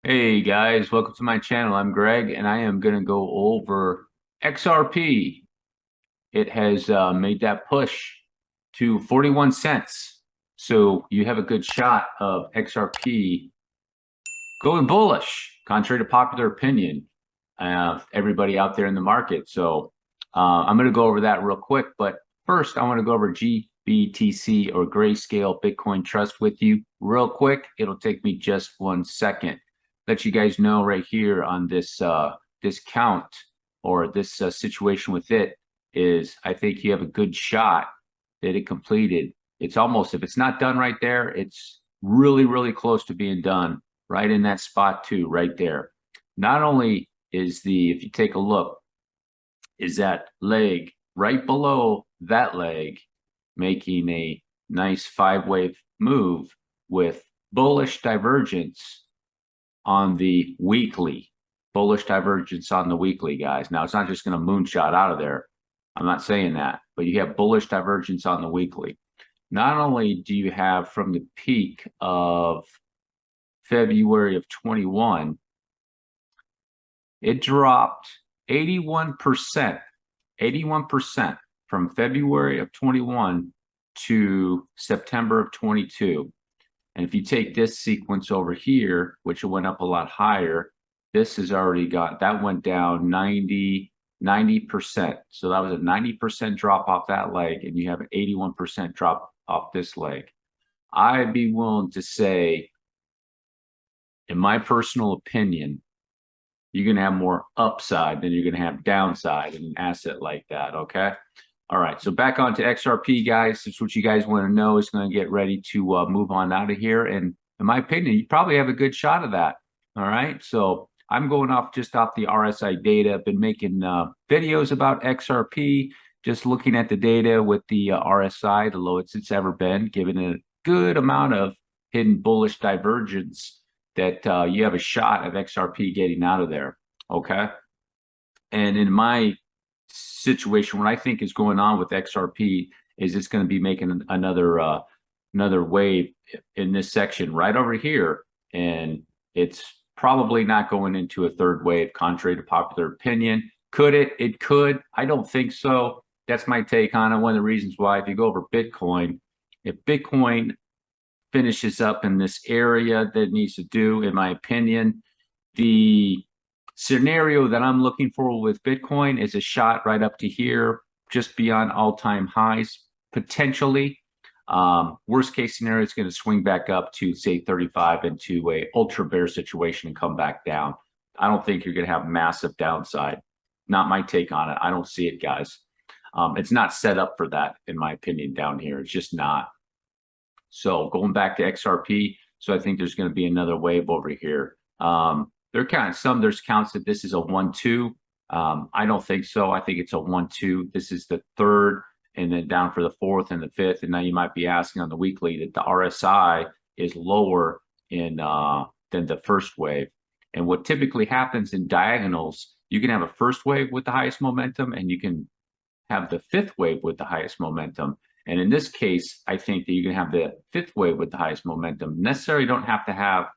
Hey guys, welcome to my channel. I'm Greg, and I am going to go over XRP. It has made that push to 41 cents. So you have a good shot of XRP going bullish, contrary to popular opinion, everybody out there in the market. So I'm going to go over that real quick. But first, I want to go over GBTC or Grayscale Bitcoin Trust with you real quick. It'll take me just 1 second. Let you guys know right here on this this count or this situation with it is I think you have a good shot that it completed. It's almost, if it's not done right there, it's really, really close to being done right in that spot too, right there. Not only is if you take a look, is that leg right below that leg making a nice 5-wave move with bullish divergence on the weekly. Bullish divergence on the weekly, guys. Now, it's not just going to moonshot out of there. I'm not saying that, but you have bullish divergence on the weekly. Not only do you have from the peak of February of 21, it dropped 81%, 81% from February of 21 to September of 22. And if you take this sequence over here, which went up a lot higher, this has already got, that went down 90%. So that was a 90% drop off that leg, and you have an 81% drop off this leg. I'd be willing to say, in my personal opinion, you're going to have more upside than you're going to have downside in an asset like that, okay? All right, so back on to XRP, guys. That's what you guys want to know. Is going to get ready to move on out of here. And in my opinion, you probably have a good shot of that. All right, so I'm going off just off the RSI data. I've been making videos about XRP, just looking at the data with the RSI, the lowest it's ever been, giving it a good amount of hidden bullish divergence that you have a shot of XRP getting out of there, okay? And in my situation, what I think is going on with XRP is it's going to be making another wave in this section right over here, and it's probably not going into a third wave, contrary to popular opinion. Could it? It could. I don't think so. That's my take on it. One of the reasons why, if you go over Bitcoin, if Bitcoin finishes up in this area that it needs to do, in my opinion, the scenario that I'm looking for with Bitcoin is a shot right up to here, just beyond all-time highs, potentially. Worst case scenario, it's going to swing back up to, say, 35 into a ultra bear situation and come back down. I don't think you're going to have massive downside. Not my take on it. I don't see it, guys. It's not set up for that, in my opinion, down here. It's just not. So going back to XRP, so I think there's going to be another wave over here. There's counts that this is a 1-2. I don't think so. I think it's a 1-2. This is the third, and then down for the fourth and the fifth. And now you might be asking on the weekly that the RSI is lower in than the first wave. And what typically happens in diagonals, you can have a first wave with the highest momentum, and you can have the fifth wave with the highest momentum. And in this case, I think that you can have the fifth wave with the highest momentum. Necessarily don't have to have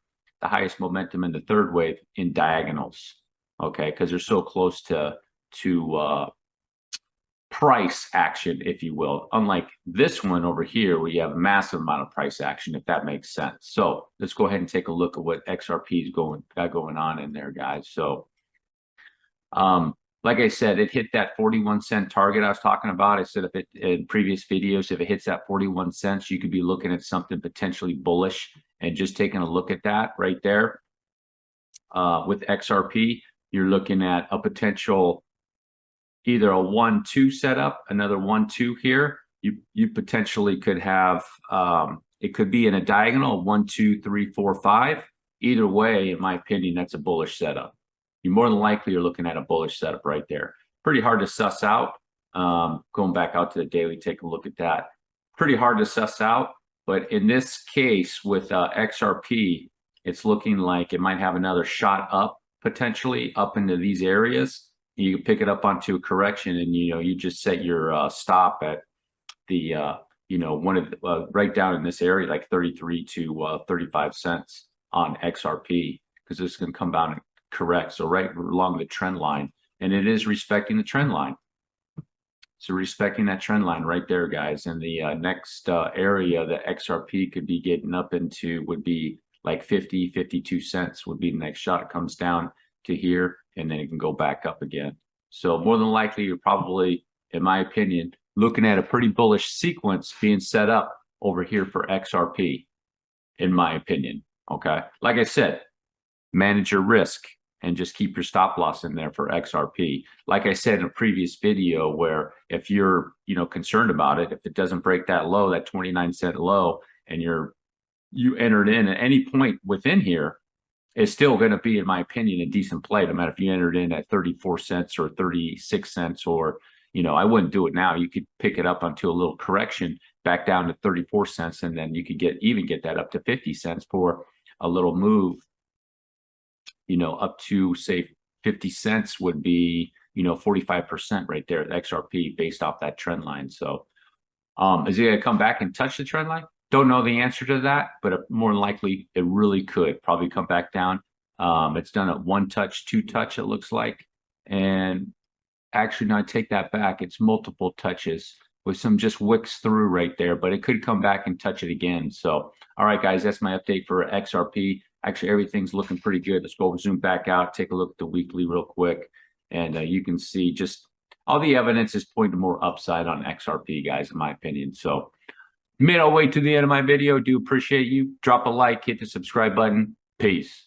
the highest momentum in the third wave in diagonals, okay? Because they're so close to price action, if you will. Unlike this one over here, where you have a massive amount of price action, if that makes sense. So let's go ahead and take a look at what XRP is got going on in there, guys. So, like I said, it hit that 41 cent target I was talking about. I said if it in previous videos, if it hits that 41 cents, you could be looking at something potentially bullish, and just taking a look at that right there. With XRP, you're looking at a potential either a 1-2 setup, another 1-2 here. You potentially could have it could be in a diagonal 1, 2, 3, 4, 5. Either way, in my opinion, that's a bullish setup. You more than likely are looking at a bullish setup right there. Pretty hard to suss out. Going back out to the daily, take a look at that. Pretty hard to suss out, but in this case with XRP, it's looking like it might have another shot up, potentially up into these areas. You can pick it up onto a correction, and you just set your stop at the one of right down in this area, like 33 to 35 cents on XRP. because it's going to come down and correct. So right along the trend line, and it is respecting the trend line. So respecting that trend line right there, guys. And the next area that XRP could be getting up into would be like 50, 52 cents would be the next shot. It comes down to here, and then it can go back up again. So more than likely, you're probably, in my opinion, looking at a pretty bullish sequence being set up over here for XRP, in my opinion. Okay. Like I said, manage your risk and just keep your stop loss in there for XRP. Like I said in a previous video, where if you're, concerned about it, if it doesn't break that low, that 29-cent low, and you entered in at any point within here, it's still going to be, in my opinion, a decent play. No matter if you entered in at 34 cents or 36 cents, or, I wouldn't do it now. You could pick it up onto a little correction back down to 34 cents, and then you could even get that up to 50 cents for a little move. Up to say 50 cents would be, 45% right there at XRP based off that trend line. So is it going to come back and touch the trend line? Don't know the answer to that, but more than likely it really could probably come back down. It's done at 1 touch, 2 touch, it looks like. And actually, no, I take that back. It's multiple touches with some just wicks through right there, but it could come back and touch it again. So, all right, guys, that's my update for XRP. Actually, everything's looking pretty good. Let's go zoom back out, take a look at the weekly real quick. And you can see just all the evidence is pointing to more upside on XRP, guys, in my opinion. So made our way to the end of my video. Do appreciate you. Drop a like, hit the subscribe button. Peace.